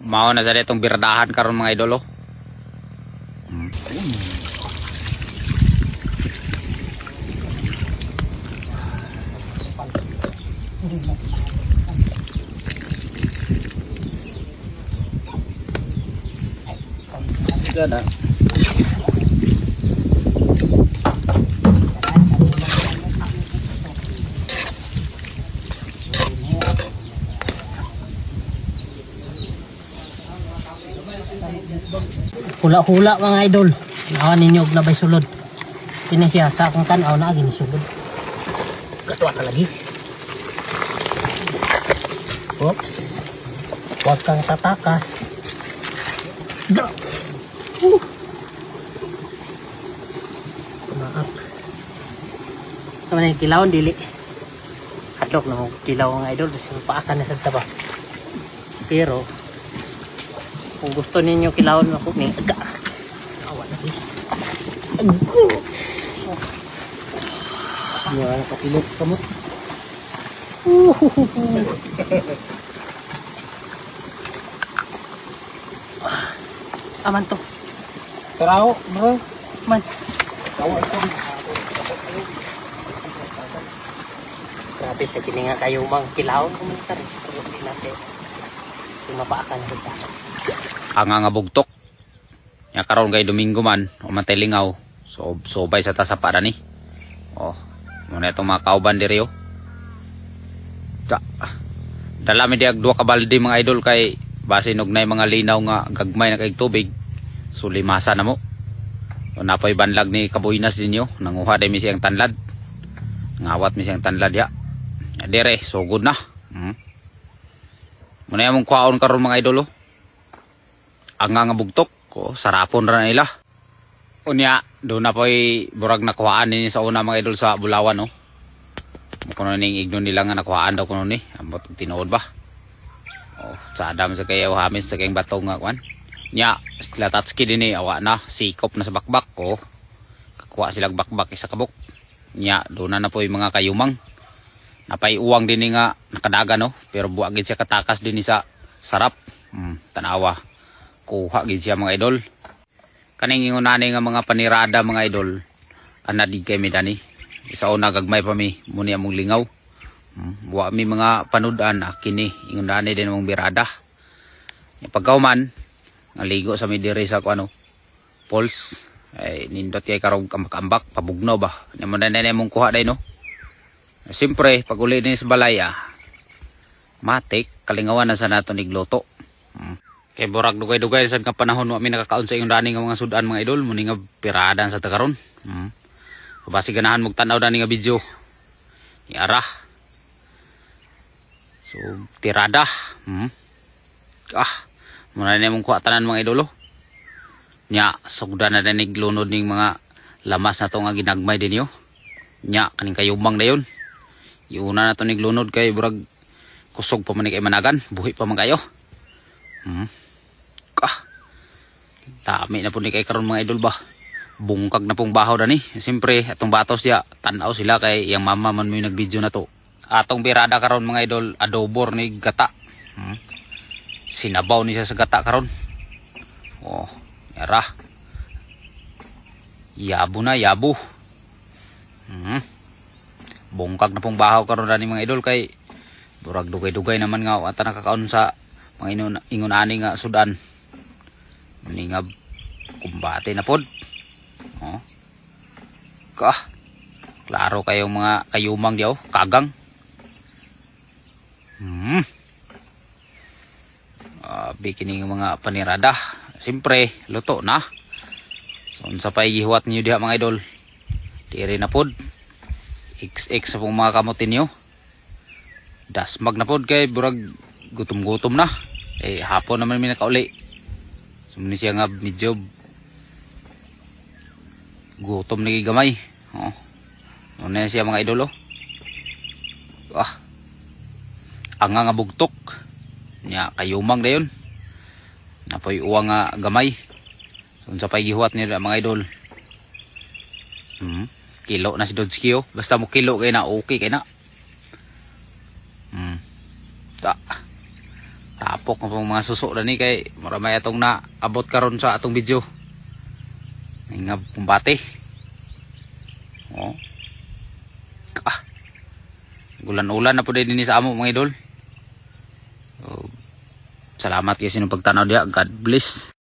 Mao na sa itong birdahan karon mga idol oh. Gana. Hula-hula mga idol. Nawa ninyo og labay sulod. Kini siya sa akong tan-aw na gini sulod. Katuwa ka lagi. Oops. Huwag kang tatakas. Go! Maak. Sa man yung kilawon dili. Hadlok na mong kilaw mga idol. Kasi paakan na sa taba. Pero kung gusto ninyo kilawon ako may aga. Awa na eh. Ago! Yan, kapilok kamot. Aman to. Taraw, bro. Man. Tawa ito. Grabe sa kini nga kayo mang kilawon komentar. Pero di natin. Sumapaakan kita. Ang nga bugtok. Ya karon kay Domingo man o matilingaw. So sobay sa tasa para ni. Oh, muna itong mga kauban diri oh. Dala mi diag duha ka balde mga idol kay base nugnay mga linaw nga gagmay na kay tubig. So limasa na mo. O napoy banlag ni Kabuinas dinyo nanguha day mi siyang tanlad. Ngawat mi siyang tanlad ya. Dire so good na. Muna among kuhaon karon mga idol oh. Ang nga bugtok ko sarapon ra nila. Unya do na poy burag nakuhaan ni sa una mga idol sa Bulawan oh. Kuno ning ignon nila nga nakuhaan daw kuno ni ambot tinuod ba. Oh, sa adam sa kayo hamis sa kayong bato nga kwan. Nya sila tatski din ni awa na sikop na sa bakbak ko. Kakuha silang bakbak isa kabuk. Nya do na poy mga kayumang. Napay uwang din ni nga nakadaga no pero buwa gid siya katakas din ni sa sarap. Tanawa. Kuha gid siya mga idol. Kaning ingunani nga mga panirada mga idol anadig kay medani. Isa una gagmay pa mi muni among lingaw. Buwa mi mga panudan kini ingunani din among birada. Pagkauman nga ligo sa mi diri sa kuno pulse ay nindot kay karong ambak pabugno ba. Namo na mong kuha day no. Siyempre pag uli din sa balaya matik kalingawan na sa nato nigluto. Kay burag dugay-dugay sa ka panahon wa mi nakakaon sa iyong dani nga mga sudan mga idol muni nga pirada sa takaron. Basi ganahan mong tanaw dani nga video. Iara. So tirada. Muna na mong kuha tanan mga idolo. Nya sugda na danig lunod ning mga lamas na to nga ginagmay din yo. Nya kaning kayumang dayon. Iuna na to nig lunod kay burag kusog pa man kay managan, buhi pa man kayo. Dami na po ni kay karon mga idol ba. Bungkag na pong bahaw dani. Siyempre atong batos dia tanaw sila kay yang mama man mo nag-video na to. Atong birada karon mga idol adobor ni gata. Sinabaw ni siya sa gata karon. Oh, yara. Yabo na yabo. Bungkag na pong bahaw karon dani mga idol kay burag dugay-dugay naman nga ata nakakaon sa mga ingon-ani nga sudan. Muni nga kumbate na pod. Oh. Klaro kayong mga kayumang diyaw, kagang. Bikining mga panirada. Siyempre, luto na. So, sa paigihuat niyo diha mga idol. Diri na pod. XX sa pong mga kamutin niyo. Dasmag na pod kay burag gutom-gutom na. Hapon naman may nakauli. Sumuni siya nga medyo gutom na gamay. Ano na siya mga idolo. Ang nga bugtok. Nya kayumang dayon. Napoy uwang nga gamay. Kung sa paigihuat niya mga idol. Kilo na si Dodski oh. Basta mo kilo kay na okay kay na. tapok ng mga suso na ni kay maramay atong naabot karon sa atong video. Nga pumbati. Oh. Ulan-ulan na po din sa amo mga idol. So, salamat kasi ng pagtanaw diya. God bless.